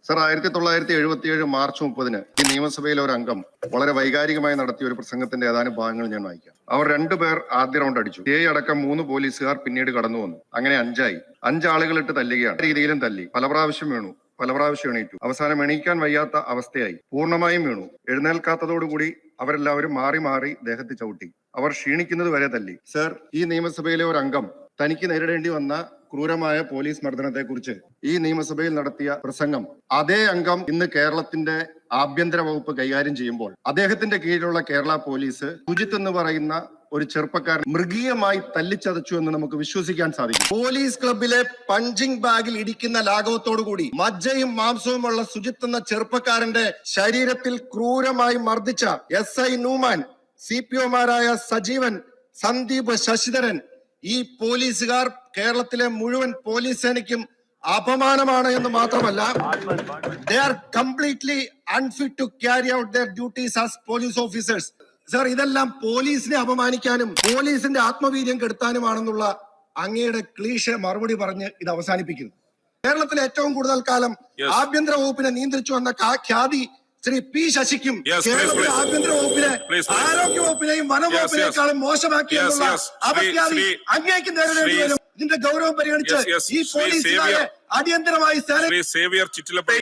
Sir 1977 March 30 ഈ നിയമസഭയിലെ ഒരു അംഗം വളരെ വൈകാരികമായി നടത്തിയ ഒരു പ്രസംഗത്തിന്റെ ഏതാനും ഭാഗങ്ങൾ ഞാൻ വായിക്കാം. അവർ രണ്ടുപേർ ആദ്യ റൗണ്ട് അടിച്ചു. അടക്കം 3 പോലീസുകാർ പിന്നീട് കടന്നു വന്നു. അങ്ങനെ 5 ആയി. 5 ആളുകളിട്ട് തല്ലുകയാണ്. രീതിയിലും തല്ലി. പല പ്രാവശ്യം വീണു. പല പ്രാവശ്യം എണീറ്റു. അവസാനം എണീക്കാൻ വയ്യാത്ത അവസ്ഥയായി. പൂർണ്ണമായും വീണു. എഴുന്നേൽക്കാത്തതോടുകൂടി അവരെല്ലാവരും മാറി മാറി ദേഹത്ത് ചവിട്ടി. അവർ ക്ഷീണിക്കുന്നത് വരെ തല്ലി. സർ, ഈ നിയമസഭയിലെ ഒരു അംഗം തനിക്ക് നേരിടേണ്ടി വന്ന ക്രൂരമായ പോലീസ് മർദ്ദനത്തെക്കുറിച്ച് ഈ നിയമസഭയിൽ നടത്തിയ പ്രസംഗം അതേ അംഗം ഇന്ന് കേരളത്തിന്റെ ആഭ്യന്തര വകുപ്പ് കൈകാര്യം ചെയ്യുമ്പോൾ അദ്ദേഹത്തിന്റെ കീഴിലുള്ള കേരള പോലീസ് സുജിത്ത് എന്ന് പറയുന്ന ഒരു ചെറുപ്പക്കാരൻ മൃഗീയമായി തല്ലിച്ചതച്ചു എന്ന് നമുക്ക് വിശ്വസിക്കാൻ സാധിക്കും. പോലീസ് ക്ലബിലെ പഞ്ചിങ് ബാഗിൽ ഇടിക്കുന്ന ലാഘവത്തോടുകൂടി മജ്ജയും മാംസവുമുള്ള സുജിത്ത് എന്ന ചെറുപ്പക്കാരന്റെ ശരീരത്തിൽ ക്രൂരമായി മർദ്ദിച്ച SI നൂമാൻ, CPOമാരായ സജീവൻ, സന്ദീപ്, ശശിധരൻ, ഈ പോലീസുകാർ കേരളത്തിലെ മുഴുവൻ പോലീസ് സേനയ്ക്കും അപമാനമാണ് എന്ന് മാത്രമല്ല, they are completely unfit to carry out their duties as police officers. Sir, ഇതെല്ലാം പോലീസിനെ അപമാനിക്കാനും പോലീസിന്റെ ആത്മവീര്യം കെടുത്താനുമാണെന്നുള്ള അങ്ങയുടെ ക്ലീഷേ മറുപടി പറഞ്ഞ് ഇത് അവസാനിപ്പിക്കുന്നു. കേരളത്തിലെ ഏറ്റവും കൂടുതൽ കാലം ആഭ്യന്തര വകുപ്പിനെ നിയന്ത്രിച്ചു വന്ന ഖ്യാതി ശ്രീ P ശശിക്കും കേരളത്തിലെ ആഭ്യന്തര വകുപ്പിനെ ആരോഗ്യ വകുപ്പിനെയും വനംവകുപ്പിനേക്കാളും മോശമാക്കിയെന്നുള്ള അപഖ്യാതി അങ്ങേക്ക് നേരിടേണ്ടി വരും. ഇതിന്റെ ഗൗരവം പരിഗണിച്ച് ഈ പോലീസുകാരെ അടിയന്തരമായി